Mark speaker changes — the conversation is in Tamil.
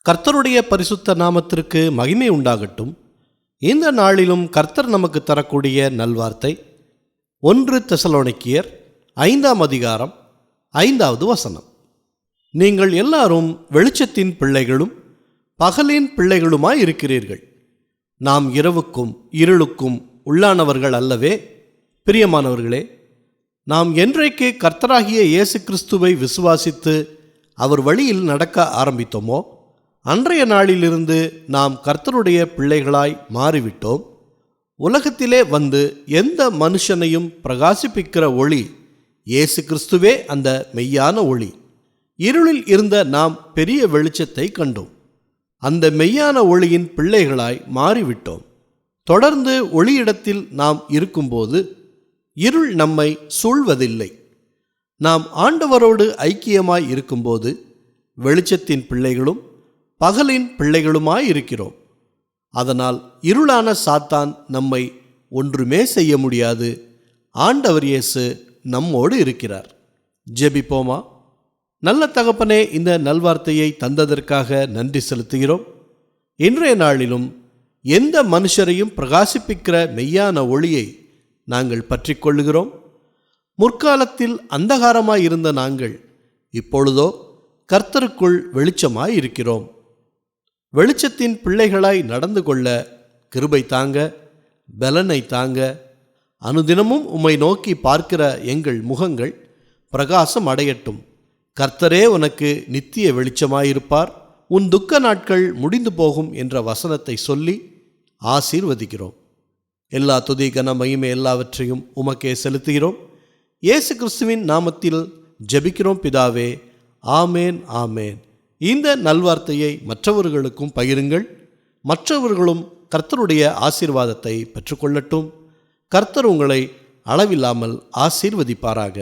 Speaker 1: கர்த்தருடைய பரிசுத்த நாமத்திற்கு மகிமை உண்டாகட்டும். இந்த நாளிலும் கர்த்தர் நமக்கு தரக்கூடிய நல்வார்த்தை 1 தெசலோனிக்கேயர் 5ஆம் அதிகாரம் 5வது வசனம். நீங்கள் எல்லாரும் வெளிச்சத்தின் பிள்ளைகளும் பகலின் பிள்ளைகளுமாய் இருக்கிறீர்கள். நாம் இரவுக்கும் இருளுக்கும் உள்ளானவர்கள் அல்லவே. பிரியமானவர்களே, நாம் என்றைக்கு கர்த்தராகிய இயேசு கிறிஸ்துவை விசுவாசித்து அவர் வழியில் நடக்க ஆரம்பித்தோமோ அன்றைய நாளிலிருந்து நாம் கர்த்தருடைய பிள்ளைகளாய் மாறிவிட்டோம். உலகத்திலே வந்து எந்த மனுஷனையும் பிரகாசிப்பிக்கிற ஒளி இயேசு கிறிஸ்துவே அந்த மெய்யான ஒளி. இருளில் இருந்த நாம் பெரிய வெளிச்சத்தை கண்டோம். அந்த மெய்யான ஒளியின் பிள்ளைகளாய் மாறிவிட்டோம். தொடர்ந்து ஒளியிடத்தில் நாம் இருக்கும்போது இருள் நம்மை சூழ்வதில்லை. நாம் ஆண்டவரோடு ஐக்கியமாய் இருக்கும்போது வெளிச்சத்தின் பிள்ளைகளும் பகலின் பிள்ளைகளுமாய் இருக்கிறோம். அதனால் இருளான சாத்தான் நம்மை ஒன்றுமே செய்ய முடியாது. ஆண்டவர் இயேசு நம்மோடு இருக்கிறார். ஜெபிப்போமா. நல்ல தகப்பனே, இந்த நல்வார்த்தையை தந்ததற்காக நன்றி செலுத்துகிறோம். இன்றைய நாளிலும் எந்த மனுஷரையும் பிரகாசிப்பிக்கிற மெய்யான ஒளியை நாங்கள் பற்றி கொள்ளுகிறோம். முற்காலத்தில் அந்தகாரமாய் இருந்த நாங்கள் இப்பொழுதோ கர்த்தருக்குள் வெளிச்சமாய் இருக்கிறோம். வெளிச்சத்தின் பிள்ளைகளாய் நடந்து கொள்ள கிருபை தாங்க, பலனை தாங்க. அனுதினமும் உம்மை நோக்கி பார்க்கிற எங்கள் முகங்கள் பிரகாசம் அடையட்டும். கர்த்தரே உனக்கு நித்திய வெளிச்சமாயிருப்பார். உன் துக்க நாட்கள் முடிந்து போகும் என்ற வசனத்தை சொல்லி ஆசீர்வதிக்கிறோம். எல்லா துதி கன மகிமை எல்லாவற்றையும் உமக்கே செலுத்துகிறோம். இயேசு கிறிஸ்துவின் நாமத்தில் ஜெபிக்கிறோம் பிதாவே. ஆமேன், ஆமேன். இந்த நல்வார்த்தையை மற்றவர்களுக்கும் பகிருங்கள். மற்றவர்களும் கர்த்தருடைய ஆசீர்வாதத்தை பெற்றுக்கொள்ளட்டும். கர்த்தர் உங்களை அளவில்லாமல் ஆசீர்வதிப்பாராக.